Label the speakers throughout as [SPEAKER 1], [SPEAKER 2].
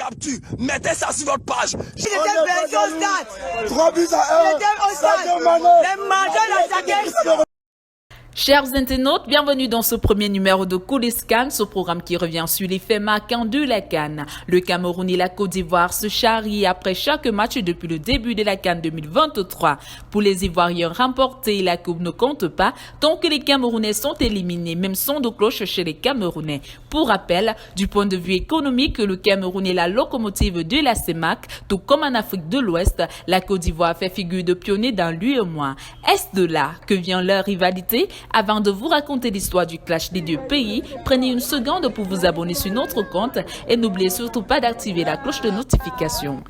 [SPEAKER 1] capture, mettez ça sur votre page.
[SPEAKER 2] Il était blessé au stade.
[SPEAKER 1] 3 buts à 1.
[SPEAKER 2] Il était au stade. Les mangeurs l'attaquaient.
[SPEAKER 3] Chers internautes, bienvenue dans ce premier numéro de Coulisses-CAN, ce programme qui revient sur les faits marquants de la CAN. Le Cameroun et la Côte d'Ivoire se charrient après chaque match depuis le début de la CAN 2023. Pour les Ivoiriens, remporter la coupe ne compte pas tant que les Camerounais sont éliminés, même son de cloche chez les Camerounais. Pour rappel, du point de vue économique, le Cameroun est la locomotive de la CEMAC, tout comme en Afrique de l'Ouest, la Côte d'Ivoire fait figure de pionnier dans l'UEMOA. Est-ce de là que vient leur rivalité? Avant de vous raconter l'histoire du clash des deux pays, prenez une seconde pour vous abonner sur notre compte et n'oubliez surtout pas d'activer la cloche de notification.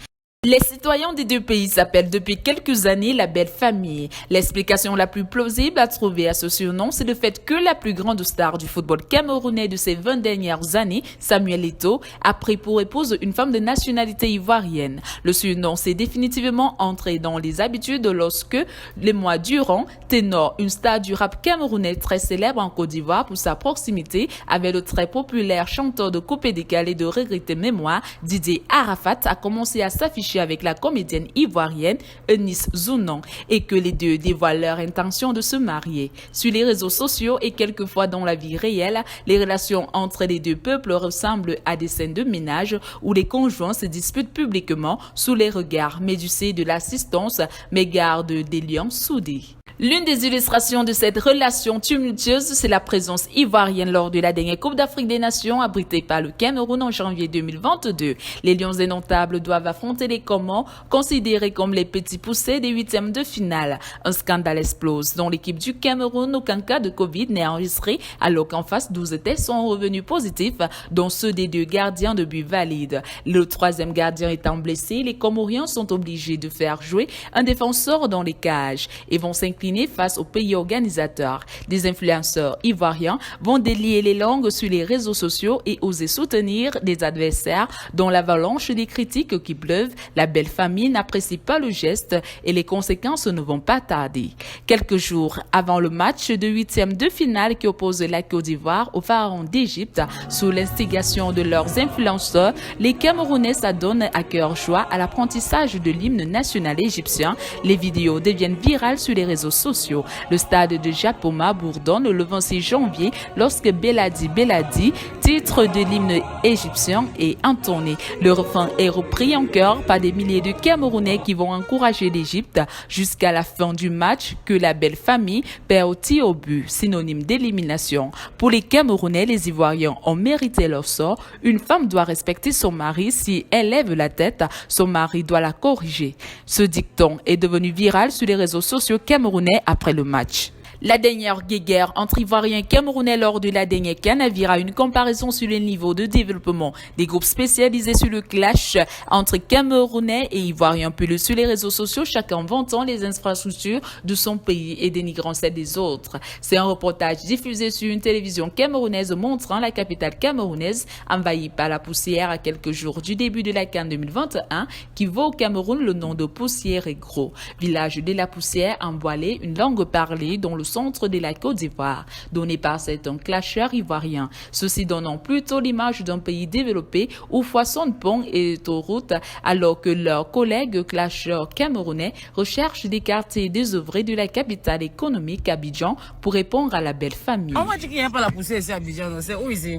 [SPEAKER 3] Les citoyens des deux pays s'appellent depuis quelques années la belle famille. L'explication la plus plausible à trouver à ce surnom, c'est le fait que la plus grande star du football camerounais de ces 20 dernières années, Samuel Eto'o, a pris pour épouse une femme de nationalité ivoirienne. Le surnom s'est définitivement entré dans les habitudes lorsque, les mois durant, Ténor, une star du rap camerounais très célèbre en Côte d'Ivoire pour sa proximité avec le très populaire chanteur de coupé décalé de regrettée mémoire, Didier Arafat, a commencé à s'afficher avec la comédienne ivoirienne Eunice Zounon et que les deux dévoilent leur intention de se marier. Sur les réseaux sociaux et quelquefois dans la vie réelle, les relations entre les deux peuples ressemblent à des scènes de ménage où les conjoints se disputent publiquement sous les regards médusés de l'assistance mais gardent des liens soudés. L'une des illustrations de cette relation tumultueuse, c'est la présence ivoirienne lors de la dernière Coupe d'Afrique des Nations abritée par le Cameroun en janvier 2022. Les Lions indomptables doivent affronter les Comores, considérés comme les petits poussés des huitièmes de finale. Un scandale explose dont l'équipe du Cameroun, aucun cas de Covid n'est enregistré, alors qu'en face 12 tests sont revenus positifs, dont ceux des deux gardiens de but valides. Le troisième gardien étant blessé, les Comoriens sont obligés de faire jouer un défenseur dans les cages et vont s'incliner face aux pays organisateurs. Des influenceurs ivoiriens vont délier les langues sur les réseaux sociaux et oser soutenir des adversaires dont l'avalanche des critiques qui pleuvent. La belle famille n'apprécie pas le geste et les conséquences ne vont pas tarder. Quelques jours avant le match de huitième de finale qui oppose la Côte d'Ivoire au pharaon d'Égypte, sous l'instigation de leurs influenceurs, les Camerounais s'adonnent à cœur joie à l'apprentissage de l'hymne national égyptien. Les vidéos deviennent virales sur les réseaux sociaux. Le stade de Japoma bourdonne le 26 janvier lorsque Beladi Beladi, titre de l'hymne égyptien, est entonné. Le refrain est repris en chœur par des milliers de Camerounais qui vont encourager l'Égypte jusqu'à la fin du match que la belle famille perd au tir au but, synonyme d'élimination. Pour les Camerounais, les Ivoiriens ont mérité leur sort. Une femme doit respecter son mari. Si elle lève la tête, son mari doit la corriger. Ce dicton est devenu viral sur les réseaux sociaux camerounais après le match. La dernière guéguerre entre Ivoiriens et Camerounais lors de la dernière CAN avira une comparaison sur le niveau de développement des groupes spécialisés sur le clash entre Camerounais et Ivoiriens, puis sur les réseaux sociaux, chacun vantant les infrastructures de son pays et dénigrant celles des autres. C'est un reportage diffusé sur une télévision camerounaise montrant la capitale camerounaise envahie par la poussière à quelques jours du début de la CAN 2021 qui vaut au Cameroun le nom de Poussière et Gros. Village de la Poussière emboilé, une langue parlée dont le centre de la Côte d'Ivoire, donné par certains clasheurs ivoiriens. Ceux-ci donnant plutôt l'image d'un pays développé où foisonnent ponts et autoroutes, alors que leurs collègues clasheurs camerounais recherchent des quartiers désœuvrés de la capitale économique Abidjan pour répondre à la belle famille.
[SPEAKER 4] On va dire qu'il n'y a pas la poussière ici à Abidjan, c'est où ici?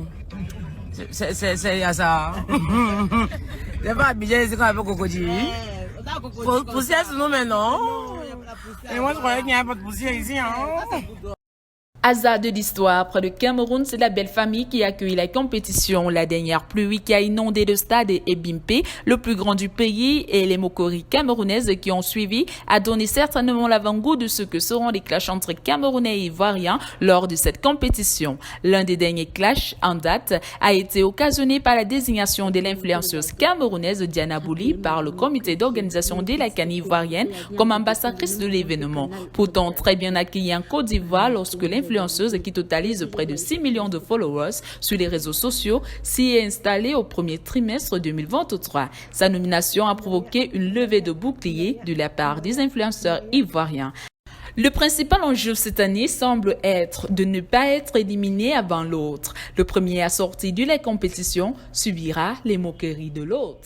[SPEAKER 4] C'est à ça. C'est pas Abidjan, c'est quand même Cocody. Poussière, c'est nous maintenant. Et moi, je croyais qu'il n'y avait pas de poussière ici.
[SPEAKER 3] Hasard de l'histoire, près de Cameroun, c'est la belle famille qui accueille la compétition. La dernière pluie qui a inondé le stade est Bimpé, le plus grand du pays, et les moqueries camerounaises qui ont suivi a donné certainement l'avant-goût de ce que seront les clashs entre Camerounais et Ivoiriens lors de cette compétition. L'un des derniers clashs en date a été occasionné par la désignation de l'influenceuse camerounaise Diana Bouli par le comité d'organisation de la CAN ivoirienne comme ambassadrice de l'événement. Pourtant très bien accueillie en Côte d'Ivoire lorsque l'influenceuse qui totalise près de 6 millions de followers sur les réseaux sociaux, s'y est installée au premier trimestre 2023. Sa nomination a provoqué une levée de boucliers de la part des influenceurs ivoiriens. Le principal enjeu cette année semble être de ne pas être éliminé avant l'autre. Le premier à sortir de la compétition subira les moqueries de l'autre.